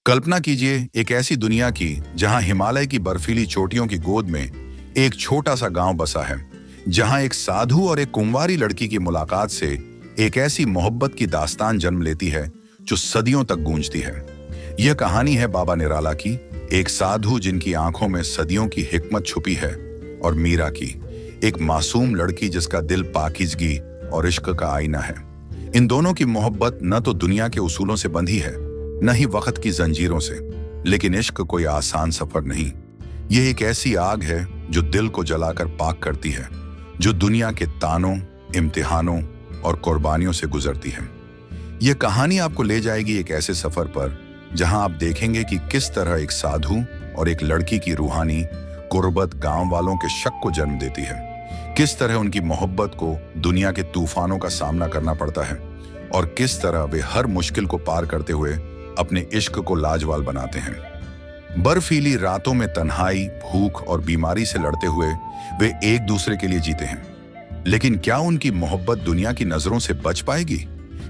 कल्पना कीजिए एक ऐसी दुनिया की जहां हिमालय की बर्फीली चोटियों की गोद में एक छोटा सा गांव बसा है, जहां एक साधु और एक कुंवारी लड़की की मुलाकात से एक ऐसी मोहब्बत की दास्तान जन्म लेती है जो सदियों तक गूंजती है। यह कहानी है बाबा निराला की, एक साधु जिनकी आंखों में सदियों की हिकमत छुपी है, और मीरा की, एक मासूम लड़की जिसका दिल पाकीज़गी और इश्क का आईना है। इन दोनों की मोहब्बत न तो दुनिया के उसूलों से बंधी है, न ही वक्त की जंजीरों से, लेकिन इश्क कोई आसान सफर नहीं। यह एक ऐसी आग है जो दिल को जलाकर पाक करती है, जो दुनिया के तानों, इम्तिहानों और कुर्बानियों से गुजरती है। यह कहानी आपको ले जाएगी एक ऐसे सफर पर जहां आप देखेंगे कि किस तरह एक साधु और एक लड़की की रूहानी कुर्बत गांव वालों के शक को जन्म देती है, किस तरह उनकी मोहब्बत को दुनिया के तूफानों का सामना करना पड़ता है, और किस तरह वे हर मुश्किल को पार करते हुए अपने इश्क को लाजवाब बनाते हैं। बर्फीली रातों में तन्हाई, भूख और बीमारी से लड़ते हुए वे एक दूसरे के लिए जीते हैं। लेकिन क्या उनकी मोहब्बत दुनिया की नजरों से बच पाएगी?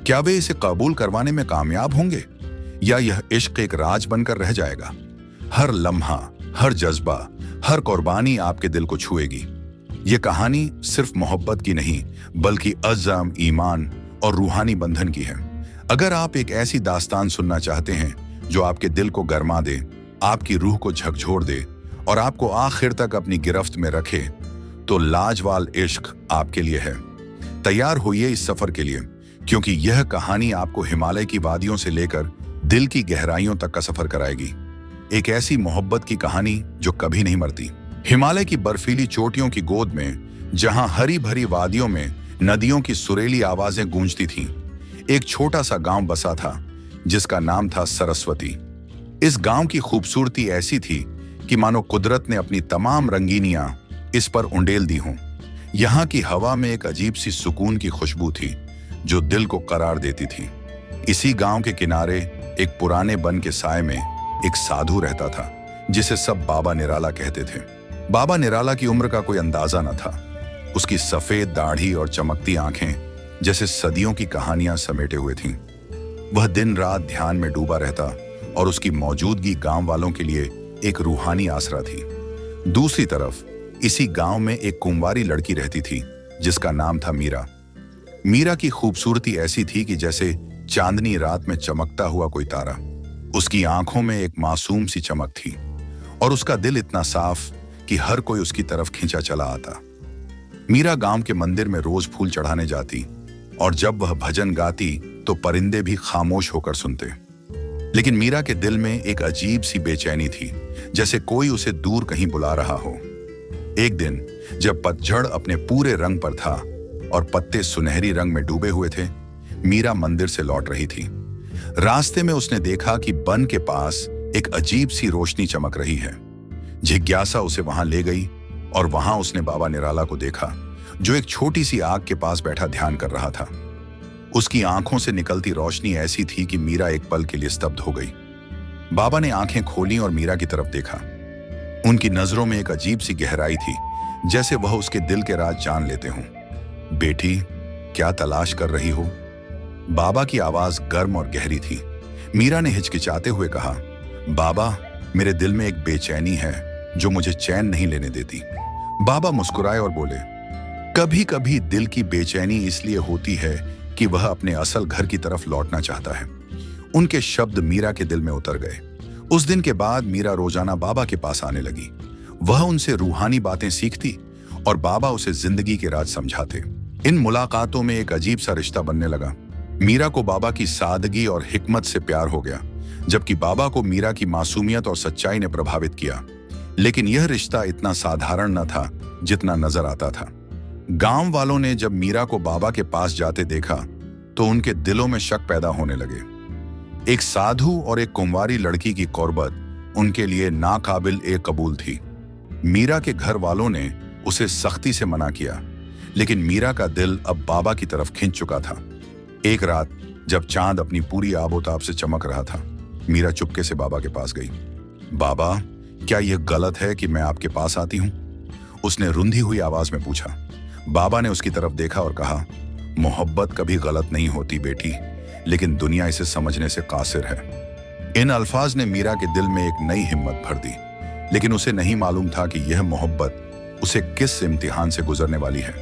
क्या वे इसे कबूल करवाने में कामयाब होंगे, या यह इश्क एक राज बनकर रह जाएगा? हर लम्हा, हर जज्बा, हर कुर्बानी आपके दिल को छुएगी। यह कहानी सिर्फ मोहब्बत की नहीं, बल्कि अज़्म, ईमान और रूहानी बंधन की है। अगर आप एक ऐसी दास्तान सुनना चाहते हैं जो आपके दिल को गरमा दे, आपकी रूह को झकझोर दे और आपको आखिर तक अपनी गिरफ्त में रखे, तो लाजवाब इश्क आपके लिए है। तैयार होइए इस सफर के लिए, क्योंकि यह कहानी आपको हिमालय की वादियों से लेकर दिल की गहराइयों तक का सफर कराएगी। एक ऐसी मोहब्बत की कहानी जो कभी नहीं मरती। हिमालय की बर्फीली चोटियों की गोद में, जहां हरी भरी वादियों में नदियों की सुरीली आवाजें गूंजती थीं, एक छोटा सा गांव बसा था जिसका नाम था सरस्वती। इस गांव की खूबसूरती ऐसी थी कि मानो कुदरत ने अपनी तमाम रंगीनियां इस पर उंडेल दी हों। यहां की हवा में एक अजीब सी सुकून की खुशबू थी जो दिल को करार देती थी। इसी गांव के किनारे एक पुराने वन के साए में एक साधु रहता था जिसे सब बाबा निराला कहते थे। बाबा निराला की उम्र का कोई अंदाजा न था। उसकी सफेद दाढ़ी और चमकती आंखें जैसे सदियों की कहानियां समेटे हुए थीं। वह दिन रात ध्यान में डूबा रहता और उसकी मौजूदगी गांव वालों के लिए एक रूहानी आसरा थी। दूसरी तरफ इसी गांव में एक कुंवारी लड़की रहती थी जिसका नाम था मीरा। मीरा की खूबसूरती ऐसी थी कि जैसे चांदनी रात में चमकता हुआ कोई तारा। उसकी आंखों में एक मासूम सी चमक थी और उसका दिल इतना साफ कि हर कोई उसकी तरफ खींचा चला आता। मीरा गांव के मंदिर में रोज फूल चढ़ाने जाती, और जब वह भजन गाती तो परिंदे भी खामोश होकर सुनते। लेकिन मीरा के दिल में एक अजीब सी बेचैनी थी, जैसे कोई उसे दूर कहीं बुला रहा हो। एक दिन जब पतझड़ अपने पूरे रंग पर था और पत्ते सुनहरी रंग में डूबे हुए थे, मीरा मंदिर से लौट रही थी। रास्ते में उसने देखा कि वन के पास एक अजीब सी रोशनी चमक रही है। जिज्ञासा उसे वहां ले गई और वहां उसने बाबा निराला को देखा, जो एक छोटी सी आग के पास बैठा ध्यान कर रहा था। उसकी आंखों से निकलती रोशनी ऐसी थी कि मीरा एक पल के लिए स्तब्ध हो गई। बाबा ने आंखें खोली और मीरा की तरफ देखा। उनकी नजरों में एक अजीब सी गहराई थी, जैसे वह उसके दिल के राज जान लेते हों। बेटी, क्या तलाश कर रही हो? बाबा की आवाज गर्म और गहरी थी। मीरा ने हिचकिचाते हुए कहा, बाबा, मेरे दिल में एक बेचैनी है जो मुझे चैन नहीं लेने देती। बाबा मुस्कुराए और बोले, कभी कभी दिल की बेचैनी इसलिए होती है कि वह अपने असल घर की तरफ लौटना चाहता है। उनके शब्द मीरा के दिल में उतर गए। उस दिन के बाद मीरा रोजाना बाबा के पास आने लगी। वह उनसे रूहानी बातें सीखती और बाबा उसे जिंदगी के राज समझाते। इन मुलाकातों में एक अजीब सा रिश्ता बनने लगा। मीरा को बाबा की सादगी और हिकमत से प्यार हो गया, जबकि बाबा को मीरा की मासूमियत और सच्चाई ने प्रभावित किया। लेकिन यह रिश्ता इतना साधारण न था जितना नजर आता था। गांव वालों ने जब मीरा को बाबा के पास जाते देखा तो उनके दिलों में शक पैदा होने लगे। एक साधु और एक कुंवारी लड़की की कुर्बत उनके लिए नाकाबिल ए कबूल थी। मीरा के घर वालों ने उसे सख्ती से मना किया, लेकिन मीरा का दिल अब बाबा की तरफ खिंच चुका था। एक रात जब चांद अपनी पूरी आबोताब से चमक रहा था, मीरा चुपके से बाबा के पास गई। बाबा, क्या यह गलत है कि मैं आपके पास आती हूं? उसने रुंधी हुई आवाज में पूछा। बाबा ने उसकी तरफ देखा और कहा, मोहब्बत कभी गलत नहीं होती बेटी, लेकिन दुनिया इसे समझने से कासिर है। इन अल्फाज ने मीरा के दिल में एक नई हिम्मत भर दी, लेकिन उसे नहीं मालूम था कि यह मोहब्बत उसे किस इम्तिहान से गुजरने वाली है।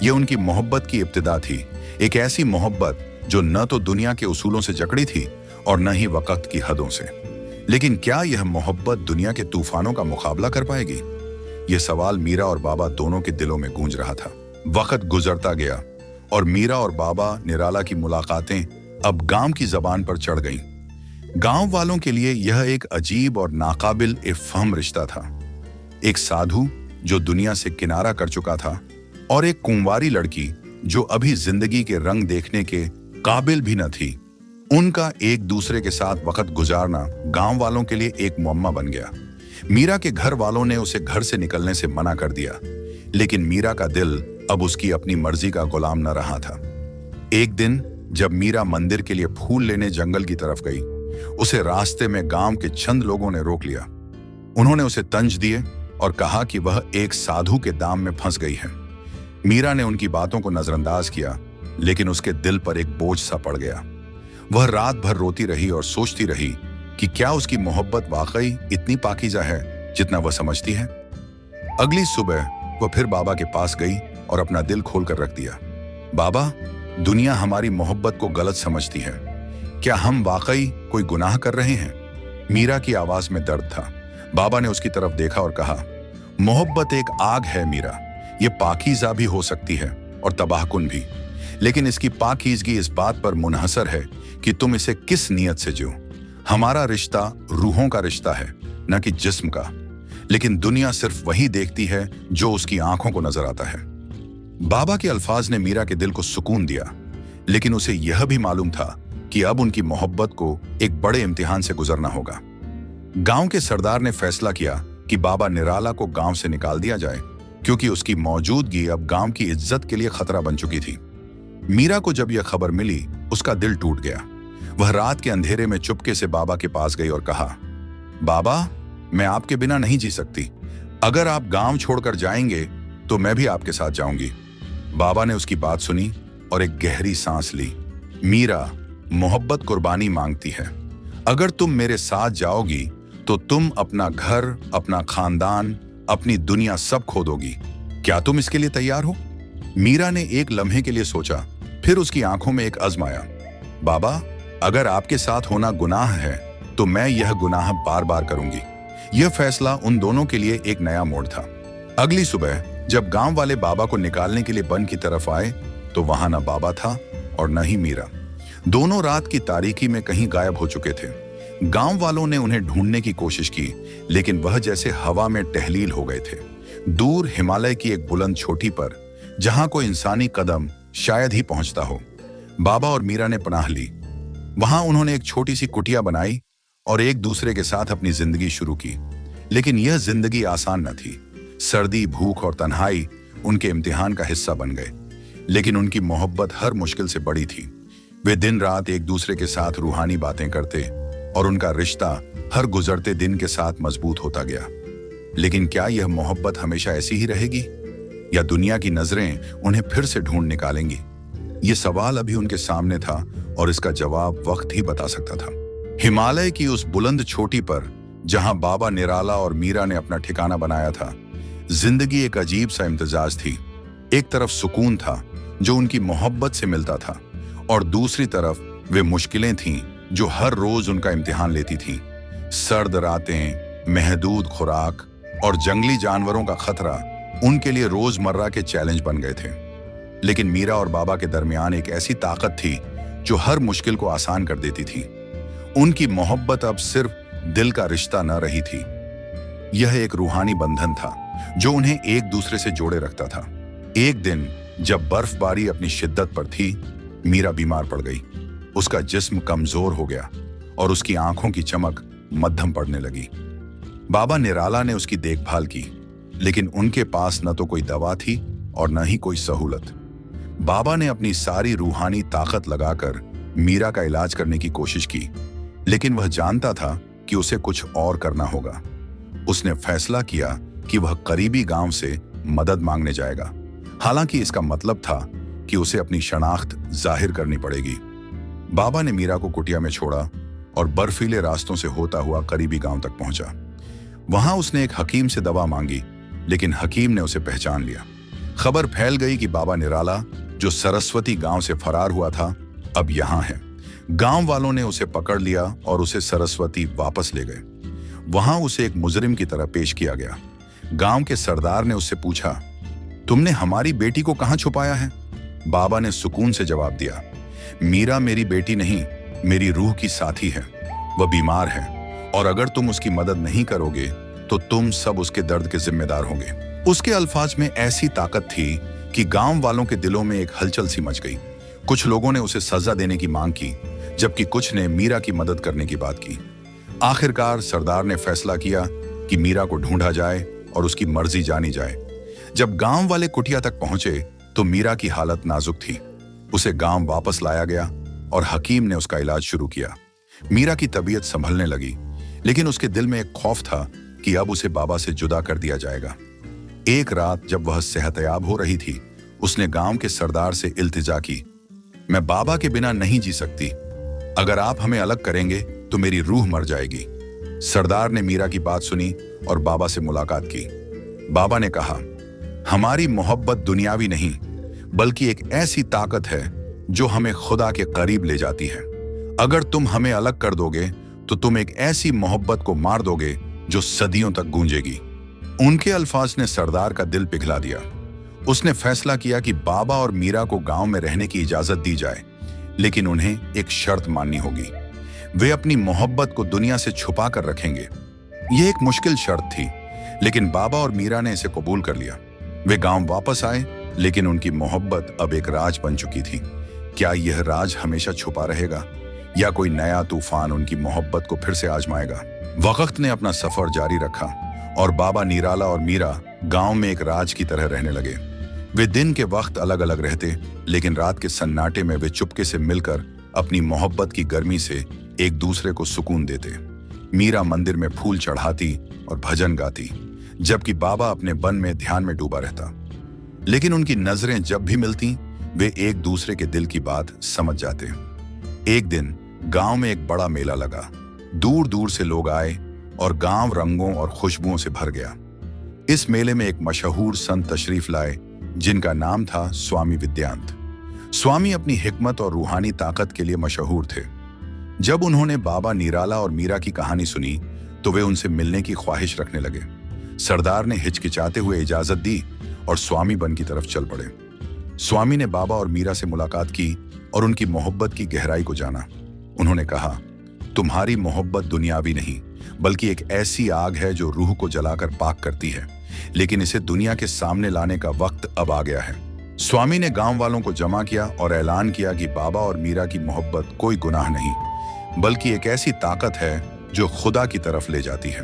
यह उनकी मोहब्बत की इब्तिदा थी, एक ऐसी मोहब्बत जो न तो दुनिया के उसूलों से जकड़ी थी और न ही वक्त की हदों से। लेकिन क्या यह मोहब्बत दुनिया के तूफानों का मुकाबला कर पाएगी? यह सवाल मीरा और बाबा दोनों के दिलों में गूंज रहा था। वक्त गुजरता गया और मीरा और बाबा निराला की मुलाकातें अब गांव की जबान पर चढ़ गईं। गांव वालों के लिए यह एक अजीब और नाकाबिल इफ़हम रिश्ता था। एक साधु जो दुनिया से किनारा कर चुका था और एक कुंवारी लड़की जो अभी जिंदगी के रंग देखने के काबिल भी न थी। उनका एक दूसरे के साथ वक्त गुजारना गांव वालों के लिए एक मुअम्मा बन गया। मीरा के घर वालों ने उसे घर से निकलने से मना कर दिया, लेकिन मीरा का दिल अब उसकी अपनी मर्जी का गुलाम न रहा था। एक दिन जब मीरा मंदिर के लिए फूल लेने जंगल की तरफ गई, उसे रास्ते में गांव के चंद लोगों ने रोक लिया। उन्होंने उसे तंज दिए और कहा कि वह एक साधु के दाम में फंस गई है। मीरा ने उनकी बातों को नजरअंदाज किया, लेकिन उसके दिल पर एक बोझ सा पड़ गया। वह रात भर रोती रही और सोचती रही कि क्या उसकी मोहब्बत वाकई इतनी पाकीज़ा है जितना वह समझती है। अगली सुबह वह फिर बाबा के पास गई और अपना दिल खोलकर रख दिया। बाबा, दुनिया हमारी मोहब्बत को गलत समझती है। क्या हम वाकई कोई गुनाह कर रहे हैं? मीरा की आवाज में दर्द था। बाबा ने उसकी तरफ देखा और कहा, मोहब्बत एक आग है मीरा। ये पाकीज़ा भी हो सकती है और तबाहकुन भी, लेकिन इसकी पाकीज़गी इस बात पर मुनहसर है कि तुम इसे किस नीयत से जियो। हमारा रिश्ता रूहों का रिश्ता है, न कि जिस्म का। लेकिन दुनिया सिर्फ वही देखती है जो उसकी आंखों को नजर आता है। बाबा के अल्फाज ने मीरा के दिल को सुकून दिया, लेकिन उसे यह भी मालूम था कि अब उनकी मोहब्बत को एक बड़े इम्तिहान से गुजरना होगा। गांव के सरदार ने फैसला किया कि बाबा निराला को गांव से निकाल दिया जाए, क्योंकि उसकी मौजूदगी अब गांव की इज्जत के लिए खतरा बन चुकी थी। मीरा को जब यह खबर मिली, उसका दिल टूट गया। वह रात के अंधेरे में चुपके से बाबा के पास गई और कहा, बाबा, मैं आपके बिना नहीं जी सकती। अगर आप गांव छोड़कर जाएंगे तो मैं भी आपके साथ जाऊंगी। बाबा ने उसकी बात सुनी और एक गहरी सांस ली। मीरा, मोहब्बत कुर्बानी मांगती है। अगर तुम मेरे साथ जाओगी तो तुम अपना घर, अपना खानदान, अपनी दुनिया सब खो दोगी। क्या तुम इसके लिए तैयार हो? मीरा ने एक लम्हे के लिए सोचा, फिर उसकी आंखों में एक अज़्म आया। बाबा, अगर आपके साथ होना गुनाह है तो मैं यह गुनाह बार बार करूंगी। यह फैसला उन दोनों के लिए एक नया मोड़ था। अगली सुबह जब गांव वाले बाबा को निकालने के लिए वन की तरफ आए तो वहां न बाबा था और न ही मीरा। दोनों रात की तारीकी में कहीं गायब हो चुके थे। गांव वालों ने उन्हें ढूंढने की कोशिश की, लेकिन वह जैसे हवा में टहलील हो गए थे। दूर हिमालय की एक बुलंद चोटी पर, जहां कोई इंसानी कदम शायद ही पहुंचता हो, बाबा और मीरा ने पनाह ली। वहां उन्होंने एक छोटी सी कुटिया बनाई और एक दूसरे के साथ अपनी जिंदगी शुरू की। लेकिन यह जिंदगी आसान न थी। सर्दी, भूख और तन्हाई उनके इम्तिहान का हिस्सा बन गए। लेकिन उनकी मोहब्बत हर मुश्किल से बड़ी थी। वे दिन रात एक दूसरे के साथ रूहानी बातें करते और उनका रिश्ता हर गुजरते दिन के साथ मजबूत होता गया। लेकिन क्या यह मोहब्बत हमेशा ऐसी ही रहेगी, या दुनिया की नजरें उन्हें फिर से ढूंढ निकालेंगी? ये सवाल अभी उनके सामने था और इसका जवाब वक्त ही बता सकता था। हिमालय की उस बुलंद चोटी पर, जहां बाबा निराला और मीरा ने अपना ठिकाना बनाया था, जिंदगी एक अजीब सा इम्तिजाज थी। एक तरफ सुकून था जो उनकी मोहब्बत से मिलता था, और दूसरी तरफ वे मुश्किलें थीं जो हर रोज उनका इम्तिहान लेती थीं। सर्द रातें, महदूद खुराक और जंगली जानवरों का खतरा उनके लिए रोजमर्रा के चैलेंज बन गए थे। लेकिन मीरा और बाबा के दरमियान एक ऐसी ताकत थी जो हर मुश्किल को आसान कर देती थी। उनकी मोहब्बत अब सिर्फ दिल का रिश्ता न रही थी, यह एक रूहानी बंधन था जो उन्हें एक दूसरे से जोड़े रखता था। एक दिन जब बर्फबारी अपनी शिद्दत पर थी, मीरा बीमार पड़ गई। उसका जिस्म कमजोर हो गया और उसकी आंखों की चमक मध्यम पड़ने लगी। बाबा निराला ने उसकी देखभाल की, लेकिन उनके पास न तो कोई दवा थी और न ही कोई सहूलत। बाबा ने अपनी सारी रूहानी ताकत लगाकर मीरा का इलाज करने की कोशिश की, लेकिन वह जानता था कि उसे कुछ और करना होगा। उसने फैसला किया कि वह करीबी गांव से मदद मांगने जाएगा। हालांकि इसका मतलब था कि उसे अपनी शनाख्त जाहिर करनी पड़ेगी। बाबा ने मीरा को कुटिया में छोड़ा और बर्फीले रास्तों से होता हुआ करीबी गांव तक पहुंचा। वहां उसने एक हकीम से दवा मांगी, लेकिन हकीम ने उसे पहचान लिया। खबर फैल गई कि बाबा निराला, जो सरस्वती गांव से फरार हुआ था, अब यहां है। गांव वालों ने उसे पकड़ लिया और उसे सरस्वती वापस ले गए। वहां उसे एक मुजरिम की तरह पेश किया गया। गांव के सरदार ने उससे पूछा, तुमने हमारी बेटी को कहां छुपाया है? बाबा ने सुकून से जवाब दिया, मीरा मेरी बेटी नहीं, मेरी रूह की साथी है। वह बीमार है और अगर तुम उसकी मदद नहीं करोगे तो तुम सब उसके दर्द के जिम्मेदार होंगे। उसके अल्फाज में ऐसी ताकत थी कि गांव वालों के दिलों में एक हलचल सी मच गई। कुछ लोगों ने उसे सजा देने की मांग की, जबकि कुछ ने मीरा की मदद करने की बात की। आखिरकार सरदार ने फैसला किया कि मीरा को ढूंढा जाए और उसकी मर्जी जानी जाए। जब गांव वाले कुटिया तक पहुंचे तो मीरा की हालत नाजुक थी। उसे गांव वापस लाया गया और हकीम ने उसका इलाज शुरू किया। मीरा की तबीयत संभलने लगी, लेकिन उसके दिल में एक खौफ था कि अब उसे बाबा से जुदा कर दिया जाएगा। एक रात जब वह सेहतयाब हो रही थी, उसने गांव के सरदार से इल्तिजा की, मैं बाबा के बिना नहीं जी सकती। अगर आप हमें अलग करेंगे तो मेरी रूह मर जाएगी। सरदार ने मीरा की बात सुनी और बाबा से मुलाकात की। बाबा ने कहा, हमारी मोहब्बत दुनियावी नहीं, बल्कि एक ऐसी ताकत है जो हमें खुदा के करीब ले जाती है। अगर तुम हमें अलग कर दोगे तो तुम एक ऐसी मोहब्बत को मार दोगे जो सदियों तक गूंजेगी। उनके अल्फाज ने सरदार का दिल पिघला दिया। उसने फैसला किया कि बाबा और मीरा को गांव में रहने की इजाजत दी जाए, लेकिन उन्हें एक शर्त माननी होगी। वे अपनी मोहब्बत को दुनिया से छुपा कर रखेंगे। यह एक मुश्किल शर्त थी, लेकिन बाबा और मीरा ने इसे कबूल कर लिया। वे गांव वापस आए, लेकिन उनकी मोहब्बत अब एक राज बन चुकी थी। क्या यह राज हमेशा छुपा रहेगा या कोई नया तूफान उनकी मोहब्बत को फिर से आजमाएगा? वक्त ने अपना सफर जारी रखा और बाबा निराला और मीरा गांव में एक राज की तरह रहने लगे। वे दिन के वक्त अलग अलग रहते, लेकिन रात के सन्नाटे में वे चुपके से मिलकर अपनी मोहब्बत की गर्मी से एक दूसरे को सुकून देते। मीरा मंदिर में फूल चढ़ाती और भजन गाती, जबकि बाबा अपने वन में ध्यान में डूबा रहता। लेकिन उनकी नजरें जब भी मिलती, वे एक दूसरे के दिल की बात समझ जाते। एक दिन गांव में एक बड़ा मेला लगा। दूर दूर से लोग आए और गांव रंगों और खुशबुओं से भर गया। इस मेले में एक मशहूर संत तशरीफ लाए, जिनका नाम था स्वामी विद्यांत। स्वामी अपनी हिकमत और रूहानी ताकत के लिए मशहूर थे। जब उन्होंने बाबा निराला और मीरा की कहानी सुनी तो वे उनसे मिलने की ख्वाहिश रखने लगे। सरदार ने हिचकिचाते हुए इजाजत दी और स्वामी बन की तरफ चल पड़े। स्वामी ने बाबा और मीरा से मुलाकात की और उनकी मोहब्बत की गहराई को जाना। उन्होंने कहा, तुम्हारी मोहब्बत दुनियावी नहीं, बल्कि एक ऐसी आग है जो रूह को जलाकर पाक करती है, लेकिन इसे दुनिया के सामने लाने का वक्त अब आ गया है। स्वामी ने गांव वालों को जमा किया और ऐलान किया कि बाबा और मीरा की मोहब्बत कोई गुनाह नहीं, बल्कि एक ऐसी ताकत है जो खुदा की तरफ ले जाती है।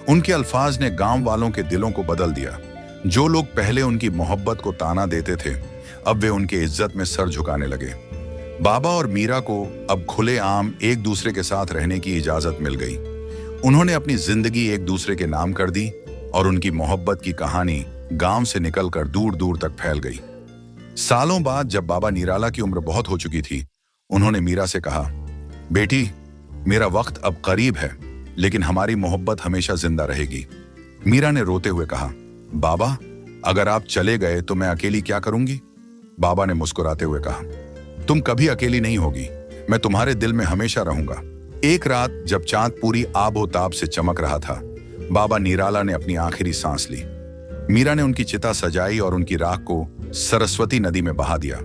उनके अल्फाज ने गांव वालों के दिलों को बदल दिया। जो लोग पहले उनकी मोहब्बत को ताना देते थे, अब वे उनके इज्जत में सर झुकाने लगे। बाबा और मीरा को अब खुलेआम एक दूसरे के साथ रहने की इजाजत मिल गई। उन्होंने अपनी जिंदगी एक दूसरे के नाम कर दी और उनकी मोहब्बत की कहानी गांव से निकलकर दूर दूर तक फैल गई। सालों बाद जब बाबा निराला की उम्र बहुत हो चुकी थी, उन्होंने मीरा से कहा, बेटी, मेरा वक्त अब करीब है, लेकिन हमारी मोहब्बत हमेशा जिंदा रहेगी। मीरा ने रोते हुए कहा, बाबा, अगर आप चले गए तो मैं अकेली क्या करूंगी? बाबा ने मुस्कुराते हुए कहा, तुम कभी अकेली नहीं होगी, मैं तुम्हारे दिल में हमेशा रहूंगा। एक रात जब चांद पूरी आबोताब से चमक रहा था, बाबा निराला ने अपनी आखिरी सांस ली। मीरा ने उनकी चिता सजाई और उनकी राख को सरस्वती नदी में बहा दिया,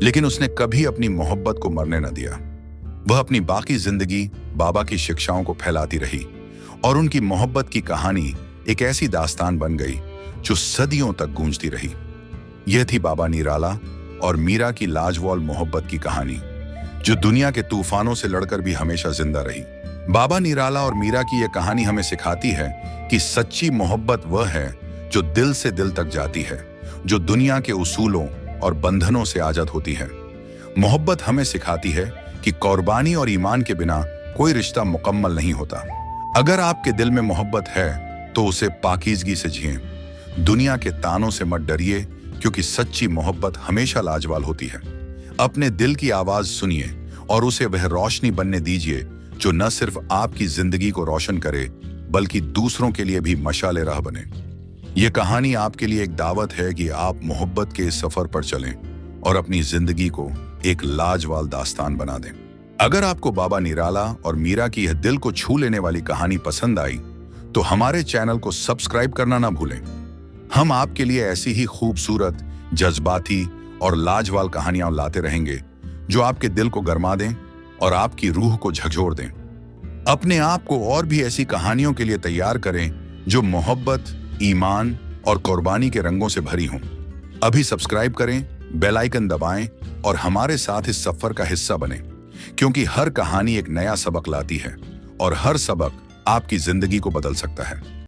लेकिन उसने कभी अपनी मोहब्बत को मरने न दिया। वह अपनी बाकी जिंदगी बाबा की शिक्षाओं को फैलाती रही और उनकी मोहब्बत की कहानी एक ऐसी दास्तान बन गई जो सदियों तक गूंजती रही। यह थी बाबा निराला और मीरा की लाजवाब मोहब्बत की कहानी, जो दुनिया के तूफानों से लड़कर भी हमेशा जिंदा रही। बाबा निराला और मीरा की यह कहानी हमें सिखाती है कि सच्ची मोहब्बत वह है जो दिल से दिल तक जाती है, जो दुनिया के उसूलों और बंधनों से आजाद होती है। मोहब्बत हमें सिखाती है कि कुर्बानी और ईमान के बिना कोई रिश्ता मुकम्मल नहीं होता। अगर आपके दिल में मोहब्बत है तो उसे पाकीज़गी से जिएं। दुनिया के तानों से मत डरिए, क्योंकि सच्ची मोहब्बत हमेशा लाजवाब होती है। अपने दिल की आवाज सुनिए और उसे वह रोशनी बनने दीजिए जो न सिर्फ आपकी जिंदगी को रोशन करे बल्कि दूसरों के लिए भी मशाले राह बने। यह कहानी आपके लिए एक दावत है कि आप मोहब्बत के इस सफर पर चलें और अपनी जिंदगी को एक लाजवाब दास्तान बना दें। अगर आपको बाबा निराला और मीरा की यह दिल को छू लेने वाली कहानी पसंद आई तो हमारे चैनल को सब्सक्राइब करना ना भूलें। हम आपके लिए ऐसी ही खूबसूरत, जज्बाती और लाजवाब कहानियां लाते रहेंगे जो आपके दिल को गरमा दें और आपकी रूह को झकझोर दें। अपने आप को और भी ऐसी कहानियों के लिए तैयार करें जो मोहब्बत, ईमान और कुर्बानी के रंगों से भरी हों। अभी सब्सक्राइब करें, बेल आइकन दबाएं और हमारे साथ इस सफर का हिस्सा बनें, क्योंकि हर कहानी एक नया सबक लाती है और हर सबक आपकी जिंदगी को बदल सकता है।